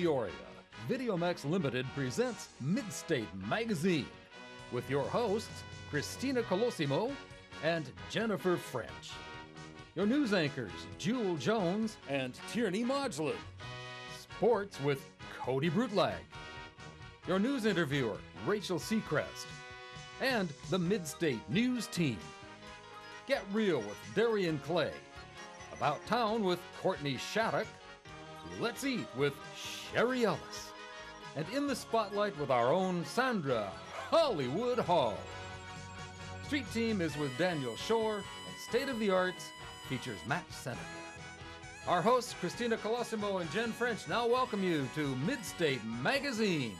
Peoria, Videomax Limited presents Midstate Magazine with your hosts, Christina Colosimo and Jennifer French. Your news anchors, Jewel Jones and Tierney Modgley. Sports with Cody Brutlag. Your news interviewer, Rachel Seacrest. And the Midstate News Team. Get Real with Darian Clay. About Town with Courtney Shattuck. Let's Eat with Sherry Ellis. And In the Spotlight with our own Sandra Hollywood Hall. Street Team is with Daniel Shore, and State of the Arts features Matt Seneca. Our hosts, Christina Colosimo and Jen French, now welcome you to Midstate Magazine.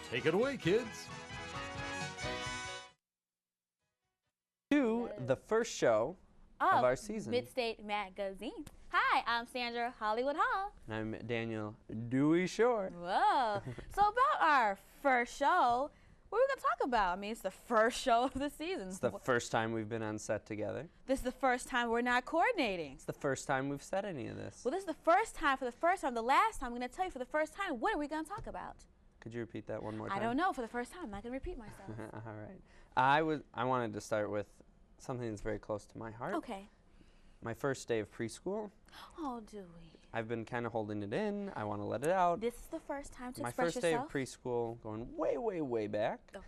Take it away, kids. To the first show of our season. Midstate Magazine. Hi, I'm Sandra Hollywood Hall. And I'm Daniel Dewey Shore. Whoa. So about our first show, what are we going to talk about? I mean, it's the first show of the season. It's the first time we've been on set together. This is the first time we're not coordinating. It's the first time we've said any of this. Well, this is the first time, for the first time, the last time, I'm going to tell you for the first time, what are we going to talk about? Could you repeat that one more time? I don't know. For the first time, I'm not going to repeat myself. All right. I wanted to start with something that's very close to my heart. Okay. My first day of preschool. Oh, Dewey. I've been kind of holding it in. I want to let it out. This is the first time to my express first yourself? day of preschool, going way, way, way back. Okay.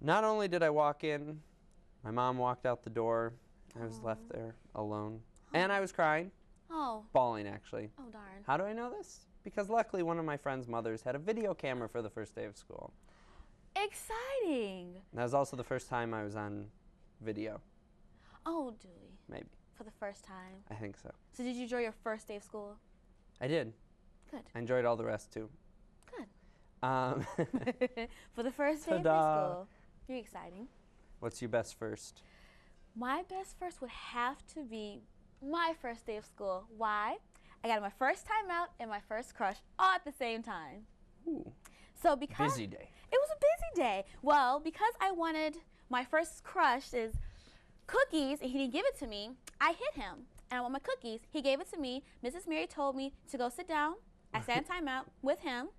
Not only did I walk in, my mom walked out the door. I was left there alone. And I was crying. Oh. Bawling, actually. Oh, darn. How do I know this? Because luckily one of my friend's mothers had a video camera for the first day of school. Exciting. And that was also the first time I was on video. Oh, Dewey. Maybe. For the first time. I think so. So did you enjoy your first day of school? I did. Good. I enjoyed all the rest, too. Good. For the first day of Ta-da. preschool. Very exciting. What's your best first? My best first would have to be my first day of school. Why? I got my first time out and my first crush all at the same time. Ooh. So because Busy day. It was a busy day. Well, because I wanted my first crush is cookies and he didn't give it to me, I hit him. And I want my cookies. He gave it to me. Mrs. Mary told me to go sit down. I sat in timeout with him.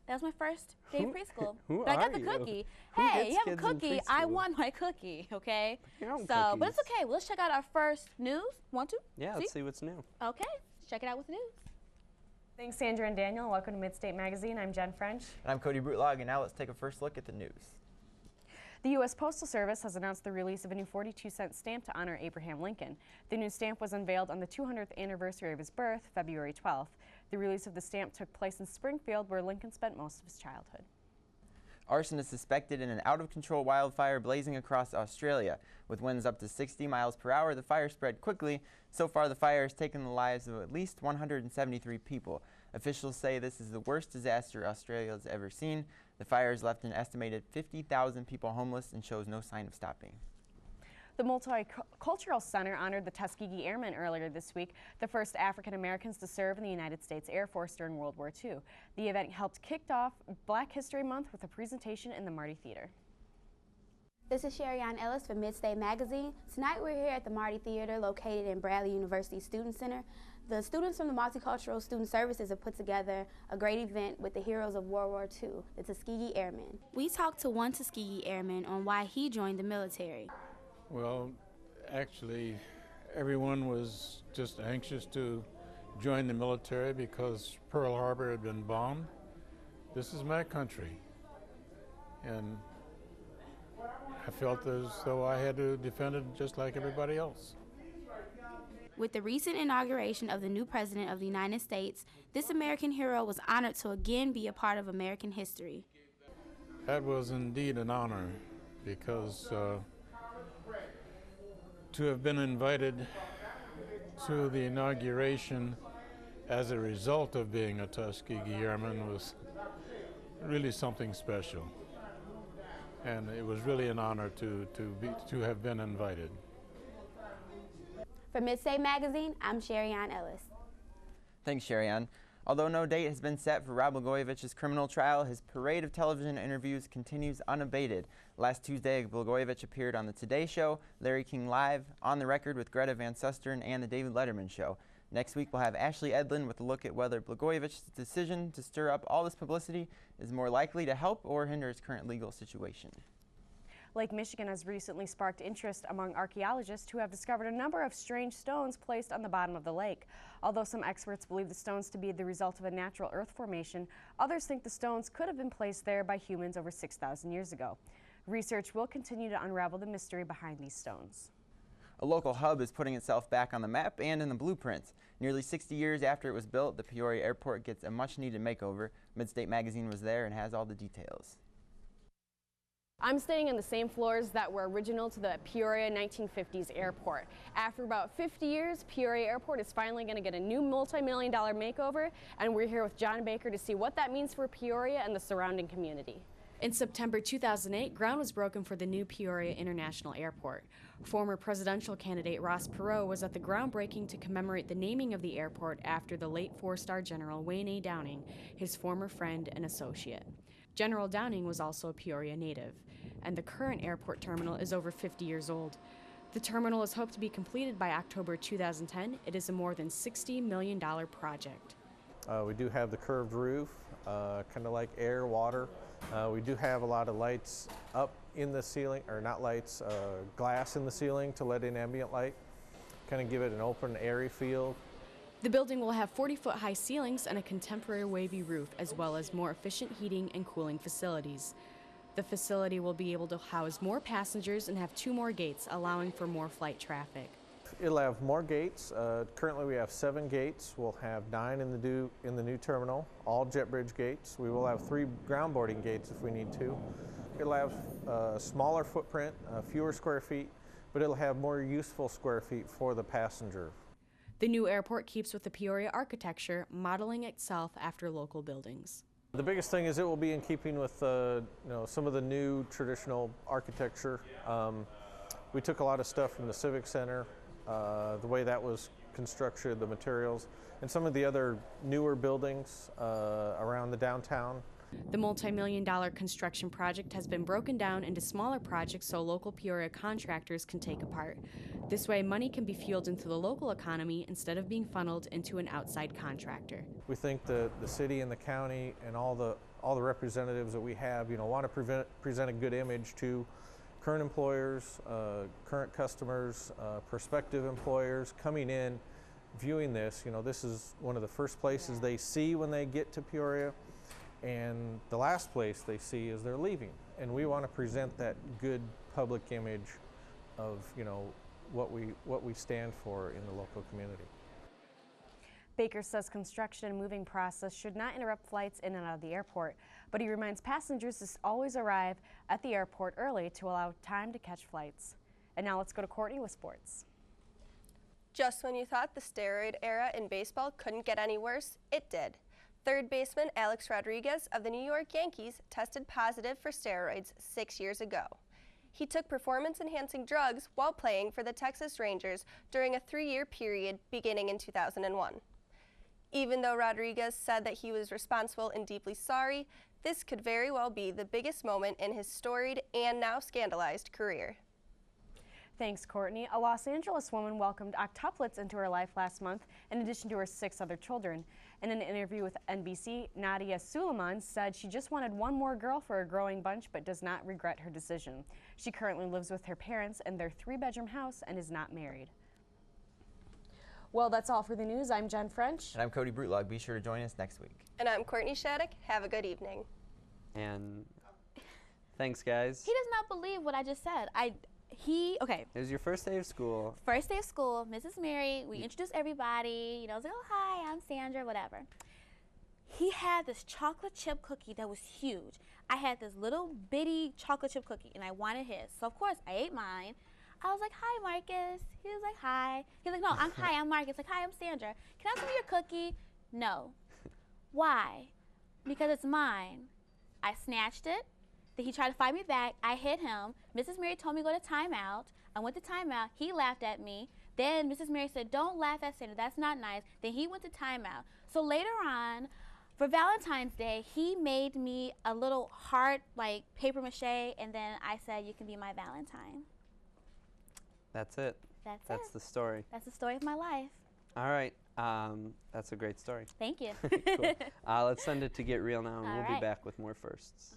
That was my first day of preschool. Who but I got are the you? cookie. Who Hey, gets you have a kids in cookie. I preschool? want my cookie, okay? Your own So, but it's cookies. okay. Well, let's check out our first news. Want to? Yeah, let's see what's new. Okay, let's check it out with the news. Thanks, Sandra and Daniel. Welcome to Midstate Magazine. I'm Jen French. And I'm Cody Brutlag, and now let's take a first look at the news. The U.S. Postal Service has announced the release of a new 42-cent stamp to honor Abraham Lincoln. The new stamp was unveiled on the 200th anniversary of his birth, February 12th. The release of the stamp took place in Springfield, where Lincoln spent most of his childhood. Arson is suspected in an out-of-control wildfire blazing across Australia. With winds up to 60 miles per hour, the fire spread quickly. So far, the fire has taken the lives of at least 173 people. Officials say this is the worst disaster Australia has ever seen. The fire has left an estimated 50,000 people homeless and shows no sign of stopping. The Multicultural Center honored the Tuskegee Airmen earlier this week, the first African Americans to serve in the United States Air Force during World War II. The event helped kick off Black History Month with a presentation in the Marty Theater. This is Sherry Ellis for Midstate Magazine. Tonight we're here at the Marty Theater located in Bradley University Student Center. The students from the Multicultural Student Services have put together a great event with the heroes of World War II, the Tuskegee Airmen. We talked to one Tuskegee Airman on why he joined the military. Well, actually, everyone was just anxious to join the military because Pearl Harbor had been bombed. This is my country, and I felt as though I had to defend it just like everybody else. With the recent inauguration of the new President of the United States, this American hero was honored to again be a part of American history. That was indeed an honor because to have been invited to the inauguration as a result of being a Tuskegee Airman was really something special. And it was really an honor to have been invited. For Midstate Magazine, I'm Sherry Ellis. Thanks, Sherry Ann. Although no date has been set for Rod Blagojevich's criminal trial, his parade of television interviews continues unabated. Last Tuesday, Blagojevich appeared on The Today Show, Larry King Live, On the Record with Greta Van Susteren, and The David Letterman Show. Next week, we'll have Ashley Edlin with a look at whether Blagojevich's decision to stir up all this publicity is more likely to help or hinder his current legal situation. Lake Michigan has recently sparked interest among archaeologists who have discovered a number of strange stones placed on the bottom of the lake. Although some experts believe the stones to be the result of a natural earth formation, others think the stones could have been placed there by humans over 6,000 years ago. Research will continue to unravel the mystery behind these stones. A local hub is putting itself back on the map and in the blueprints. Nearly 60 years after it was built, the Peoria Airport gets a much-needed makeover. Midstate Magazine was there and has all the details. I'm staying on the same floors that were original to the Peoria 1950s airport. After about 50 years, Peoria Airport is finally going to get a new multi-million-dollar makeover, and we're here with John Baker to see what that means for Peoria and the surrounding community. In September 2008, ground was broken for the new Peoria International Airport. Former presidential candidate Ross Perot was at the groundbreaking to commemorate the naming of the airport after the late four-star General Wayne A. Downing, his former friend and associate. General Downing was also a Peoria native, and the current airport terminal is over 50 years old. The terminal is hoped to be completed by October 2010. It is a more than $60 million project. We do have the curved roof, kind of like air, water. We do have a lot of lights up in the ceiling, or not lights, glass in the ceiling to let in ambient light, kind of give it an open, airy feel. The building will have 40-foot high ceilings and a contemporary wavy roof, as well as more efficient heating and cooling facilities. The facility will be able to house more passengers and have 2 more gates, allowing for more flight traffic. It'll have more gates. Currently we have 7 gates. We'll have 9 in the new terminal, all jet bridge gates. We will have 3 ground boarding gates if we need to. It'll have a smaller footprint, fewer square feet, but it'll have more useful square feet for the passenger. The new airport keeps with the Peoria architecture, modeling itself after local buildings. The biggest thing is it will be in keeping with some of the new traditional architecture. We took a lot of stuff from the Civic Center, the way that was constructed, the materials, and some of the other newer buildings around the downtown. The multi-million-dollar construction project has been broken down into smaller projects so local Peoria contractors can take apart. This way, money can be fueled into the local economy instead of being funneled into an outside contractor. We think the city and the county and all the representatives that we have, want to present a good image to current employers, current customers, prospective employers coming in, viewing this. This is one of the first places they see when they get to Peoria, and the last place they see is they're leaving. And we want to present that good public image of what we stand for in the local community. Baker says construction and moving process should not interrupt flights in and out of the airport, but he reminds passengers to always arrive at the airport early to allow time to catch flights. And now let's go to Courtney with sports. Just when you thought the steroid era in baseball couldn't get any worse, it did. Third baseman Alex Rodriguez of the New York Yankees tested positive for steroids 6 years ago. He took performance-enhancing drugs while playing for the Texas Rangers during a 3-year period beginning in 2001. Even though Rodriguez said that he was responsible and deeply sorry, this could very well be the biggest moment in his storied and now scandalized career. Thanks, Courtney. A Los Angeles woman welcomed octuplets into her life last month, in addition to her 6 other children. In an interview with NBC, Nadia Suleiman said she just wanted one more girl for a growing bunch, but does not regret her decision. She currently lives with her parents in their 3-bedroom house and is not married. Well, that's all for the news. I'm Jen French. And I'm Cody Brutlog. Be sure to join us next week. And I'm Courtney Shattuck. Have a good evening. And thanks, guys. He does not believe what I just said. Okay. It was your first day of school. First day of school, Mrs. Mary, we introduced everybody, I was like, oh, hi, I'm Sandra, whatever. He had this chocolate chip cookie that was huge. I had this little bitty chocolate chip cookie, and I wanted his. So, of course, I ate mine. I was like, hi, Marcus. He was like, hi. He's like, no, I'm Marcus. Like, hi, I'm Sandra. Can I have some of your cookie? No. Why? Because it's mine. I snatched it. Then he tried to fight me back. I hit him. Mrs. Mary told me to go to timeout. I went to timeout. He laughed at me. Then Mrs. Mary said, don't laugh at Sandra. That's not nice. Then he went to timeout. So later on, for Valentine's Day, he made me a little heart, like paper mache, and then I said, you can be my Valentine. That's it. That's the story. That's the story of my life. All right. That's a great story. Thank you. Cool. Let's send it to Get Real now, and All we'll right. be back with more firsts.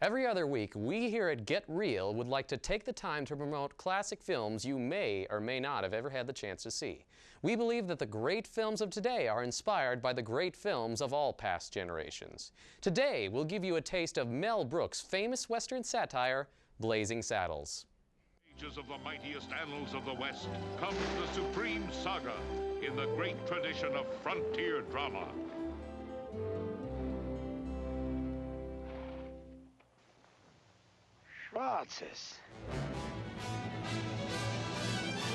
Every other week, we here at Get Real would like to take the time to promote classic films you may or may not have ever had the chance to see. We believe that the great films of today are inspired by the great films of all past generations. Today, we'll give you a taste of Mel Brooks' famous Western satire, Blazing Saddles. Pages of the mightiest annals of the West comes the supreme saga in the great tradition of frontier drama. Schwarzes.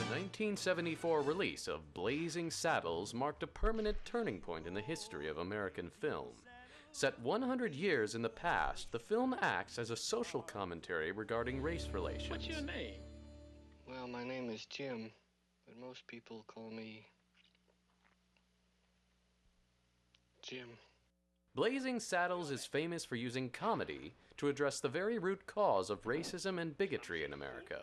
The 1974 release of Blazing Saddles marked a permanent turning point in the history of American film. Set 100 years in the past, the film acts as a social commentary regarding race relations. What's your name? Well, my name is Jim, but most people call me Jim. Blazing Saddles is famous for using comedy to address the very root cause of racism and bigotry in America.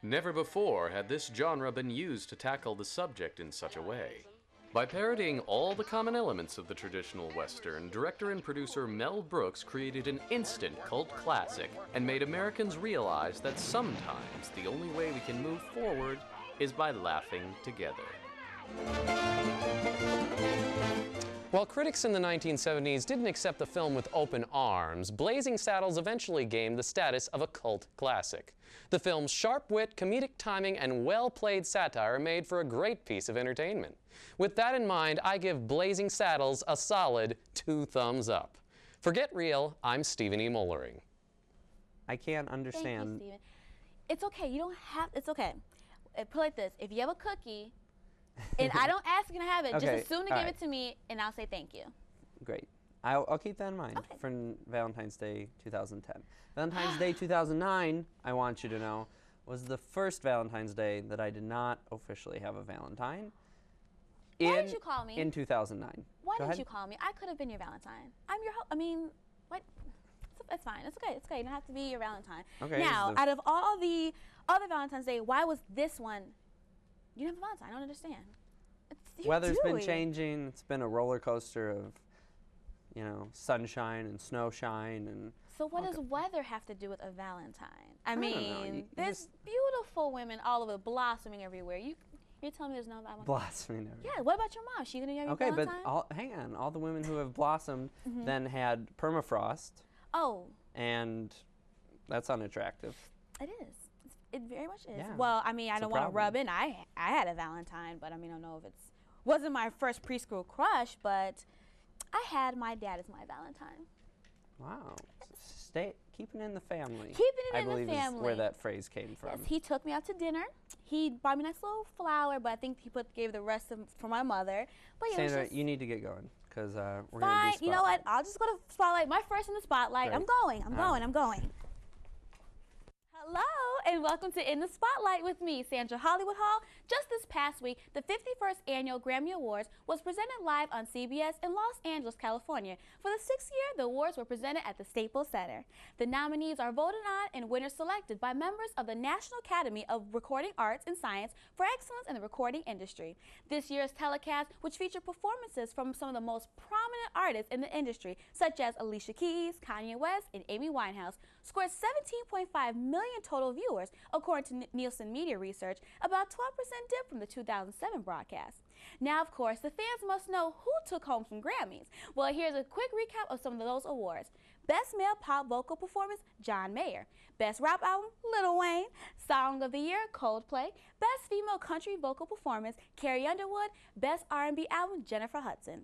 Never before had this genre been used to tackle the subject in such a way. By parodying all the common elements of the traditional Western, director and producer Mel Brooks created an instant cult classic and made Americans realize that sometimes the only way we can move forward is by laughing together. While critics in the 1970s didn't accept the film with open arms, Blazing Saddles eventually gained the status of a cult classic. The film's sharp wit, comedic timing, and well-played satire made for a great piece of entertainment. With that in mind, I give Blazing Saddles a solid 2 thumbs up. For Get Real, I'm Stephen E. Mollering. I can't understand. Thank you, Stephen. It's okay. You don't have. It's okay. Put it like this: if you have a cookie, and I don't ask you to have it, Okay, just assume to all give right. it to me, and I'll say thank you. Great. I'll keep that in mind Okay. for Valentine's Day 2010. Valentine's Day 2009, I want you to know, was the first Valentine's Day that I did not officially have a Valentine. Why did you call me? In 2009. Why Go didn't ahead. you call me? I could have been your Valentine. I'm your. I mean, what? It's fine. It's okay. It's okay. You don't have to be your Valentine. Okay, Now, out of all the other Valentine's Day, why was this one? You didn't have a Valentine. I don't understand. You're Weather's been dewy. changing. It's been a roller coaster of, you know, sunshine and snowshine and. So what does weather have to do with a Valentine? I don't know. mean, You there's just- beautiful women all over, blossoming everywhere. You're telling me there's no Valentine? Blossoming everywhere. Yeah. What about your mom? She gonna have your Okay, but Valentine? hang on. All the women who have blossomed then had permafrost, Oh, and that's unattractive. it is. It very much is. Yeah, Well, I mean, I it's a don't want to problem. rub in. I had a Valentine, but I mean, I don't know if it's wasn't my first preschool crush, but I had my dad as my Valentine. Wow. Keeping it in the family. Keeping it I in the believe is family. where that phrase came from. Yes, he took me out to dinner. He bought me a nice little flower, but I think he gave the rest for my mother. But yeah, it was Sandra, just you need to get going because we're fine. going to do You know what? Spotlight. I'll just go to Spotlight. My first in the Spotlight. Great. I'm going. I'm going. Hello, and welcome to In the Spotlight with me, Sandra Hollywood Hall. Just this past week, the 51st Annual Grammy Awards was presented live on CBS in Los Angeles, California. For the 6th year, the awards were presented at the Staples Center. The nominees are voted on and winners selected by members of the National Academy of Recording Arts and Science for excellence in the recording industry. This year's telecast, which featured performances from some of the most prominent artists in the industry, such as Alicia Keys, Kanye West, and Amy Winehouse, scored 17.5 million total viewers, according to Nielsen Media Research, about 12% dip from the 2007 broadcast. Now, of course, the fans must know who took home some Grammys. Well, here's a quick recap of some of those awards. Best Male Pop Vocal Performance, John Mayer. Best Rap Album, Lil Wayne. Song of the Year, Coldplay. Best Female Country Vocal Performance, Carrie Underwood. Best R&B Album, Jennifer Hudson.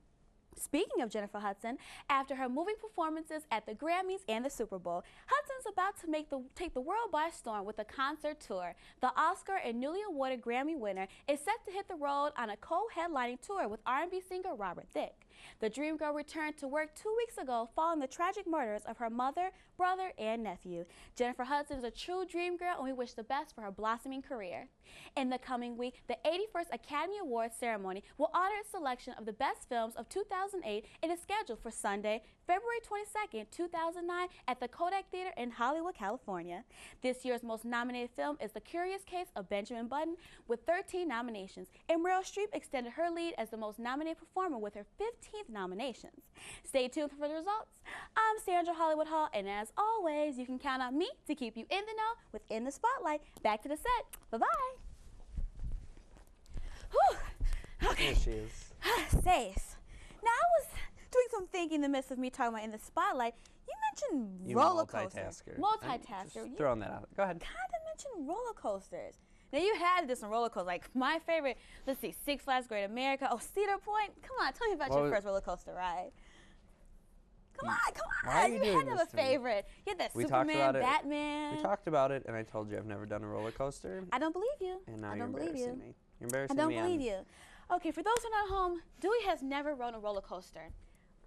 Speaking of Jennifer Hudson, after her moving performances at the Grammys and the Super Bowl, Hudson's about to take the world by storm with a concert tour. The Oscar and newly awarded Grammy winner is set to hit the road on a co-headlining tour with R&B singer Robert Thicke. The dream girl returned to work 2 weeks ago following the tragic murders of her mother, brother, and nephew. Jennifer Hudson is a true dream girl, and we wish the best for her blossoming career. In the coming week, the 81st Academy Awards ceremony will honor its selection of the best films of 2008 and is scheduled for Sunday, February 22nd, 2009 at the Kodak Theater in Hollywood, California. This year's most nominated film is The Curious Case of Benjamin Button with 13 nominations, and Meryl Streep extended her lead as the most nominated performer with her 15th nominations. Stay tuned for the results. I'm Sandra Hollywood Hall, and as always, you can count on me to keep you in the know within the spotlight. Back to the set. Bye-bye. Whew. Okay. There she is. Safe. Now, I was doing some thinking in the midst of me talking about in the spotlight. You mentioned roller coasters. Multitasker. Just throwing that out. Go ahead. Kind of mentioned roller coasters. Now, you had this on roller coasters. Like, my favorite, let's see, Six Flags Great America. Oh, Cedar Point. Come on, tell me about your first roller coaster ride. Come on. Why are you had doing to have this a to me? favorite. You had that We Superman, talked about it. Batman. We talked about it, and I told you I've never done a roller coaster. I don't believe you. And now I you're don't believe embarrassing you. me. You're embarrassing I me. don't believe you. Okay, for those who are not home, Dewey has never rode a roller coaster.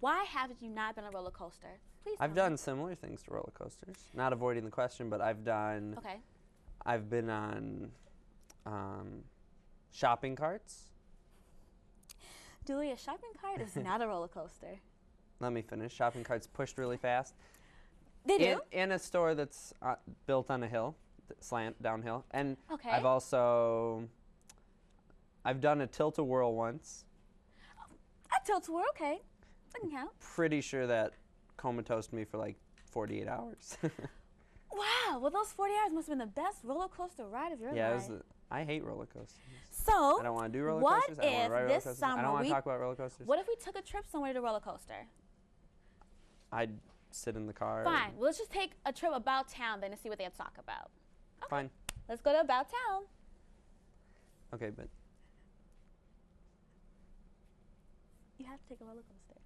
Why haven't you not been on a roller coaster? Please I've tell done me. similar things to roller coasters. Not avoiding the question, but I've done. Okay. I've been on shopping carts. Dewey, a shopping cart is not a roller coaster. Let me finish. Shopping carts pushed really fast. They do? In a store that's built on a hill, slant downhill. And Okay. I've done a tilt-a-whirl once. A tilt-a-whirl, okay. That can count. Pretty sure that comatose me for like 48 hours. Wow, well, those 40 hours must have been the best roller coaster ride of your life. I hate roller coasters. So, I don't want to do roller what coasters. I don't want to ride roller if coasters. this summer I don't want to talk about roller coasters. What if we took a trip somewhere to a roller coaster? I'd sit in the car. Fine. Well, let's just take a trip about town then to see what they have to talk about. Okay. Fine. Let's go to about town. Okay, but You have to take a roller coaster.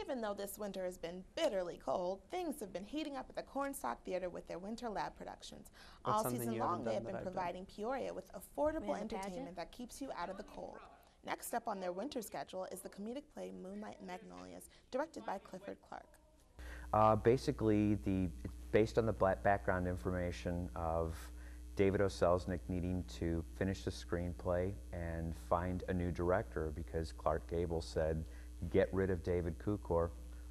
Even though this winter has been bitterly cold, things have been heating up at the Cornstalk Theater with their winter lab productions. All season long, they have been providing Peoria with affordable entertainment that keeps you out of the cold. Next up on their winter schedule is the comedic play Moonlight and Magnolias, directed by Clifford Clark. Basically, it's based on the background information of David O. Selznick needing to finish the screenplay and find a new director because Clark Gable said, "Get rid of David Cukor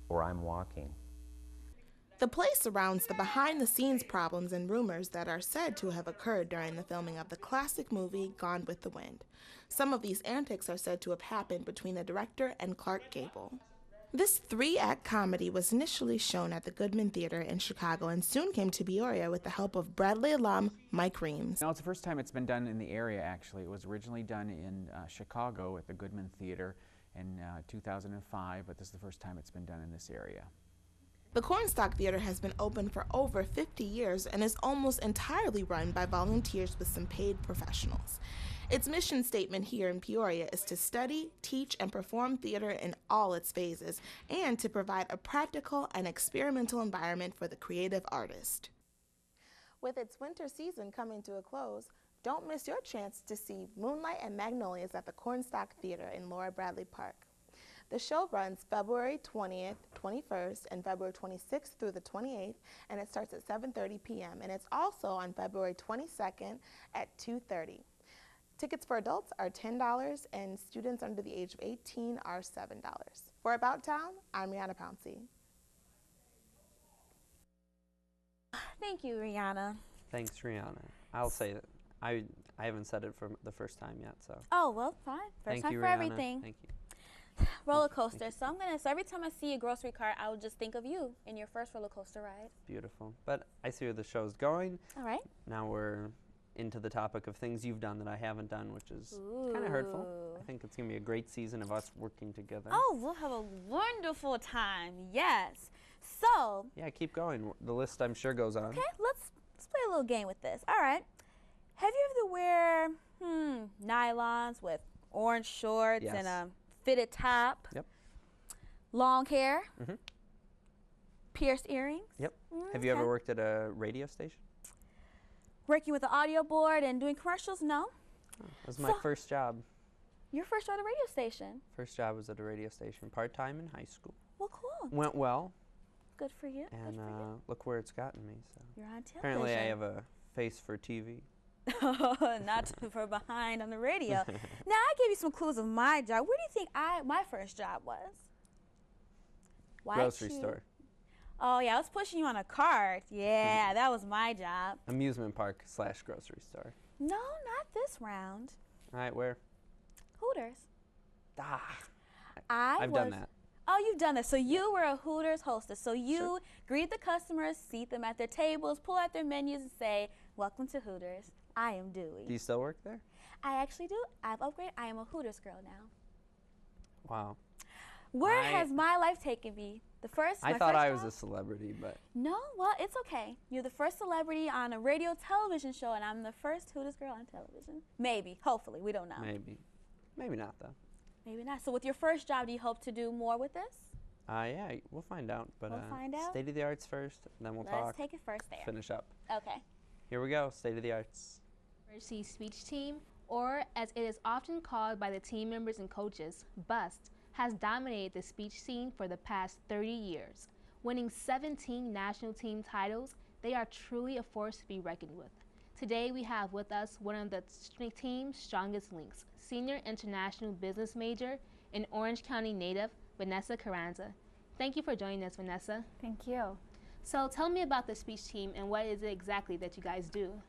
or I'm walking." The play surrounds the behind-the-scenes problems and rumors that are said to have occurred during the filming of the classic movie Gone with the Wind. Some of these antics are said to have happened between the director and Clark Gable. This 3-act comedy was initially shown at the Goodman Theater in Chicago and soon came to Peoria with the help of Bradley alum Mike Reams. No, it's the first time it's been done in the area, actually. It was originally done in Chicago at the Goodman Theater in 2005, but this is the first time it's been done in this area. The Cornstalk Theater has been open for over 50 years and is almost entirely run by volunteers with some paid professionals. Its mission statement here in Peoria is to study, teach, and perform theater in all its phases, and to provide a practical and experimental environment for the creative artist. With its winter season coming to a close, don't miss your chance to see Moonlight and Magnolias at the Cornstalk Theater in Laura Bradley Park. The show runs February 20th, 21st, and February 26th through the 28th, and it starts at 7:30 p.m. And it's also on February 22nd at 2:30. Tickets for adults are $10, and students under the age of 18 are $7. For About Town, I'm Rihanna Pouncey. Thank you, Rihanna. Thanks, Rihanna. I'll say that. I haven't said it for the first time yet, so. Oh, well, fine. First time for Rihanna. everything. Thank you. Roller coaster. So so every time I see a grocery cart, I would just think of you in your first roller coaster ride. Beautiful. But I see where the show's going. All right. Now we're into the topic of things you've done that I haven't done, which is kind of hurtful. I think it's going to be a great season of us working together. Oh, we'll have a wonderful time. Yes. So. Yeah, keep going. The list, I'm sure, goes on. Okay, let's play a little game with this. All right. Have you ever wear nylons with orange shorts and a fitted top? Yep. Long hair? Mm-hmm. Pierced earrings? Yep. Have you ever worked at a radio station? Working with an audio board and doing commercials? No. Oh, that was my first job. Your first job at a radio station? First job was at a radio station, part-time in high school. Well, cool. Went well. Good for you. And look where it's gotten me. So you're on television. apparently I have a face for TV. Not for behind on the radio. Now, I gave you some clues of my job. Where do you think my first job was? Grocery store. Oh, yeah, I was pushing you on a cart. Yeah, that was my job. Amusement park / grocery store. No, not this round. All right, where? Hooters. I've done that. Oh, you've done that. So you were a Hooters hostess. So you greet the customers, seat them at their tables, pull out their menus, and say, "Welcome to Hooters. I am Dewey." Do you still work there? I actually do. I've upgraded. I am a Hooters girl now. Wow. Where has my life taken me? I thought I was a celebrity, but. No, well, it's okay. You're the first celebrity on a radio television show, and I'm the first Hooters girl on television. Maybe, hopefully, we don't know. Maybe. Maybe not, though. Maybe not. So with your first job, do you hope to do more with this? Yeah, we'll find out. But we'll find out? State of the arts first, and then we'll talk. Let's take it first there. Finish up. Okay. Here we go, state of the arts. University speech team, or as it is often called by the team members and coaches, BUST, has dominated the speech scene for the past 30 years. Winning 17 national team titles, they are truly a force to be reckoned with. Today we have with us one of the team's strongest links, senior international business major and Orange County native, Vanessa Carranza. Thank you for joining us, Vanessa. Thank you. So tell me about the speech team and what is it exactly that you guys do?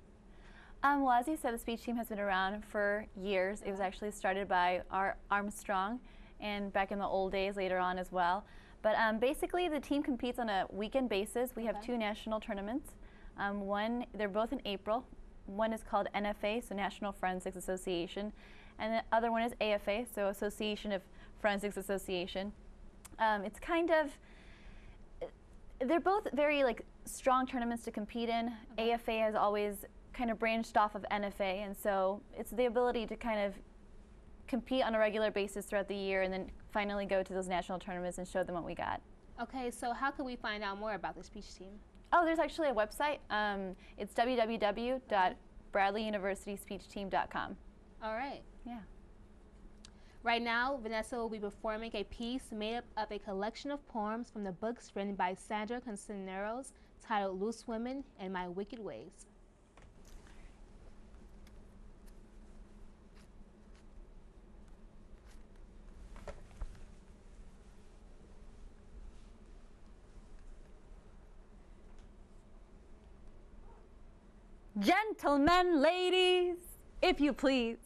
Well, as you said, the speech team has been around for years. It was actually started by Armstrong, and back in the old days later on as well. But basically the team competes on a weekend basis. We have 2 national tournaments. They're both in April. One is called NFA, so National Forensics Association, and the other one is AFA, so Association of Forensics Association. It's kind of, they're both very strong tournaments to compete in. AFA has always kind of branched off of NFA, and so it's the ability to kind of compete on a regular basis throughout the year and then finally go to those national tournaments and show them what we got. Okay, so how can we find out more about the speech team? Oh, there's actually a website. It's www.bradleyuniversityspeechteam.com. All right. Yeah. Right now, Vanessa will be performing a piece made up of a collection of poems from the books written by Sandra Consineros titled Loose Women and My Wicked Ways. Gentlemen, ladies, if you please,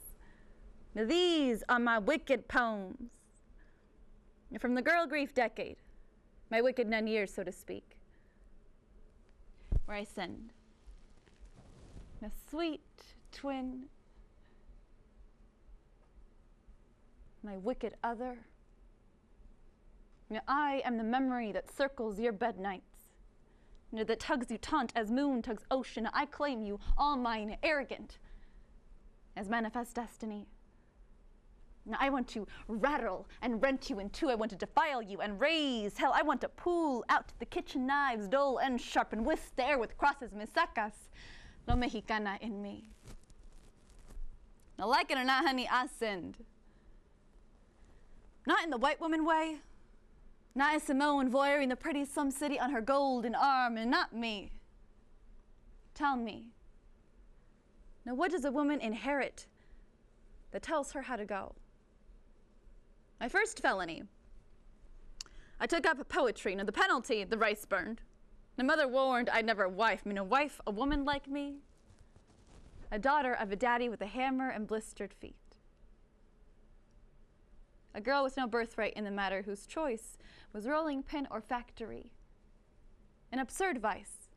now these are my wicked poems. From the girl grief decade, my wicked nun years, so to speak, where I send a sweet twin, my wicked other. Now I am the memory that circles your bed nights, that tugs you taunt as moon tugs ocean. I claim you, all mine, arrogant as manifest destiny. Now I want to rattle and rent you in two. I want to defile you and raise hell. I want to pull out the kitchen knives, dull and sharp, and whisk the air with crosses. Me sacas lo mexicana in me. Now like it or not, honey, I sinned. Not in the white woman way. Not as Simone voyeuring the pretty Slum City on her golden arm, and not me. Tell me, now what does a woman inherit that tells her how to go? My first felony, I took up poetry. Now the penalty, the rice burned. My mother warned I'd never wife me. No wife, a woman like me, a daughter of a daddy with a hammer and blistered feet. A girl with no birthright in the matter, whose choice was rolling pin or factory. An absurd vice.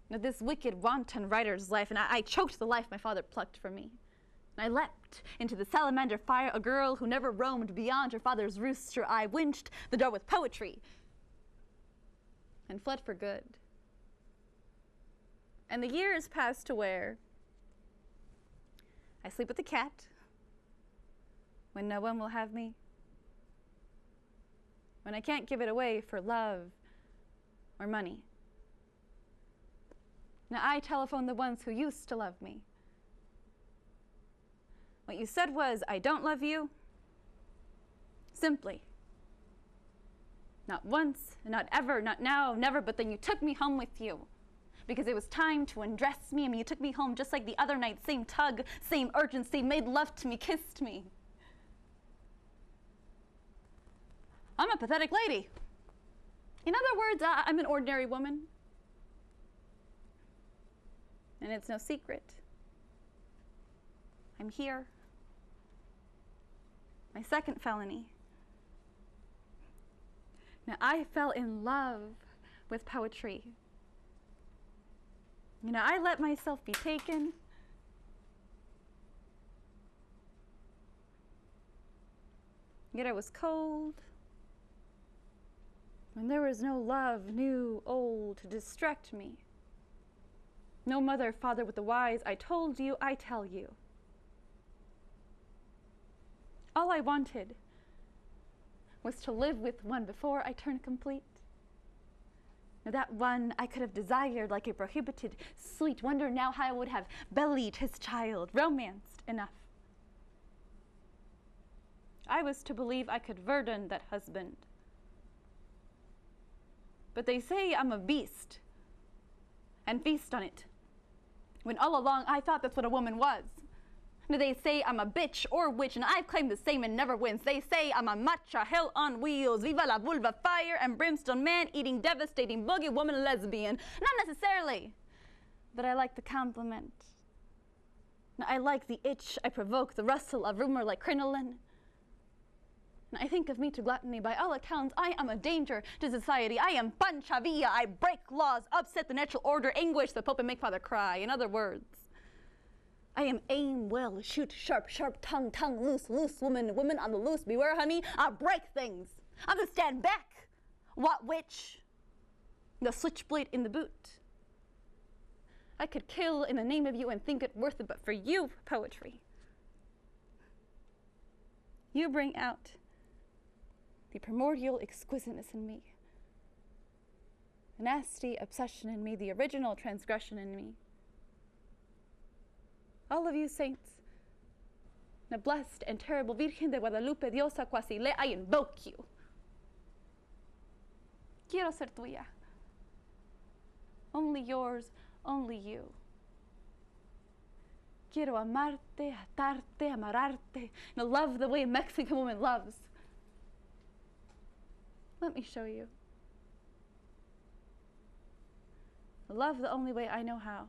Now this wicked, wanton writer's life, and I choked the life my father plucked from me. And I leapt into the salamander fire, a girl who never roamed beyond her father's rooster. I winched the door with poetry and fled for good. And the years passed to where I sleep with a cat when no one will have me, when I can't give it away for love or money. Now I telephone the ones who used to love me. What you said was, I don't love you. Simply. Not once, not ever, not now, never, but then you took me home with you. because it was time to undress me. I mean, you took me home just like the other night, same tug, same urgency, made love to me, kissed me. I'm a pathetic lady. In other words, I'm an ordinary woman. And it's no secret. I'm here. My second felony. Now, I fell in love with poetry. You know, I let myself be taken. Yet I was cold. And there was no love, new, old, to distract me. No mother, father with the wise, I told you, I tell you. All I wanted was to live with one before I turned complete. Now that one I could have desired like a prohibited sweet. Wonder now how I would have bellied his child, romanced enough. I was to believe I could verdun that husband. But they say I'm a beast and feast on it, when all along I thought that's what a woman was. Now they say I'm a bitch or witch, and I've claimed the same and never wins. They say I'm a macha, hell on wheels, viva la vulva, fire and brimstone, man-eating, devastating, boogie woman, lesbian. Not necessarily, but I like the compliment. Now I like the itch I provoke, the rustle of rumor like crinoline. And I think of me to gluttony. By all accounts, I am a danger to society. I am pancha villa. I break laws, upset the natural order, anguish the Pope, and make Father cry. In other words, I am aim well, shoot sharp, sharp tongue, tongue loose, loose woman, woman on the loose. Beware, honey, I break things. I'm gonna stand back. What witch? The switchblade in the boot. I could kill in the name of you and think it worth it, but for you, poetry, you bring out the primordial exquisiteness in me, the nasty obsession in me, the original transgression in me. All of you saints, the blessed and terrible Virgen de Guadalupe, Diosa Quasile, I invoke you. Quiero ser tuya. Only yours, only you. Quiero amarte, atarte, amararte, and love the way a Mexican woman loves. Let me show you. Love the only way I know how.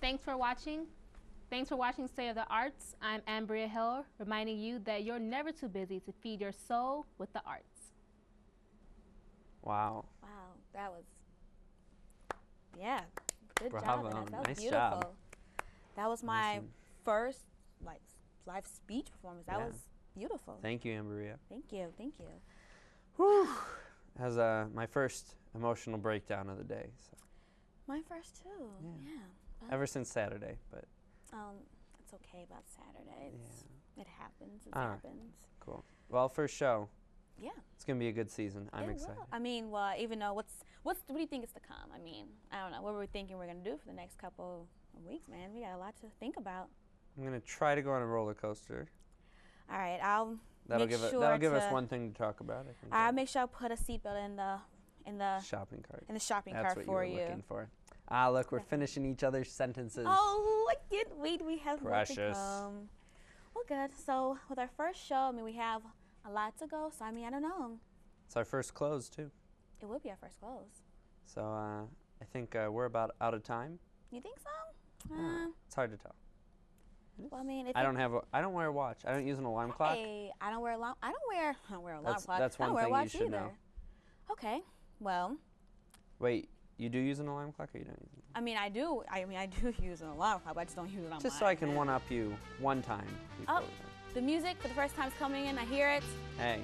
Thanks for watching. Thanks for watching State of the Arts. I'm Ambria Hill, reminding you that you're never too busy to feed your soul with the arts. Wow. Wow, that was, yeah, good Bravo. job. Vanessa. That was Nice beautiful. job. That was my Listen. first like live speech performance. That Yeah. was beautiful. Thank you, Amberia. Thank you, thank you. Whew. As my first emotional breakdown of the day. So. My first too. Yeah. Ever since Saturday, but. It's okay about Saturdays. It happens. It All right. happens. Cool. Well, first show. Yeah. It's gonna be a good season. I'm It excited. will. I mean, well, even though what do you think is to come? I mean, I don't know. What were we thinking we're gonna do for the next couple of weeks, man? We got a lot to think about. I'm gonna try to go on a roller coaster. All right, I'll That'll make give sure that'll give to, us one thing to talk about. I think. I'll make sure I put a seatbelt in the shopping cart. In the shopping That's cart what for you were you. looking for. Ah, look, we're finishing each other's sentences. Oh, I can't wait. We have more to Precious. come. Well, good. So with our first show, I mean, we have a lot to go. So I mean, I don't know. It's our first close too. It will be our first close. So I think we're about out of time. You think so? It's hard to tell. Well, I mean, if I don't wear a watch. I don't use an alarm clock. Hey, I don't wear alarm. I don't wear alarm clock. That's I don't one wear a thing watch you should either. know. Okay. Well, Wait, you do use an alarm clock or you don't use it? I mean, I do. I mean, I do use an alarm clock, but I just don't use it on Just my so I can iPad. one-up you one time. before Oh, the music for the first time is coming in. I hear it. Hey,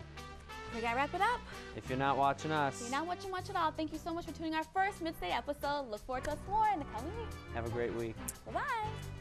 We gotta wrap it up. if you're not watching us, If you're not watching much at all, thank you so much for tuning our first Midstate episode. Look forward to us more in the coming week. have a great week. Bye-bye.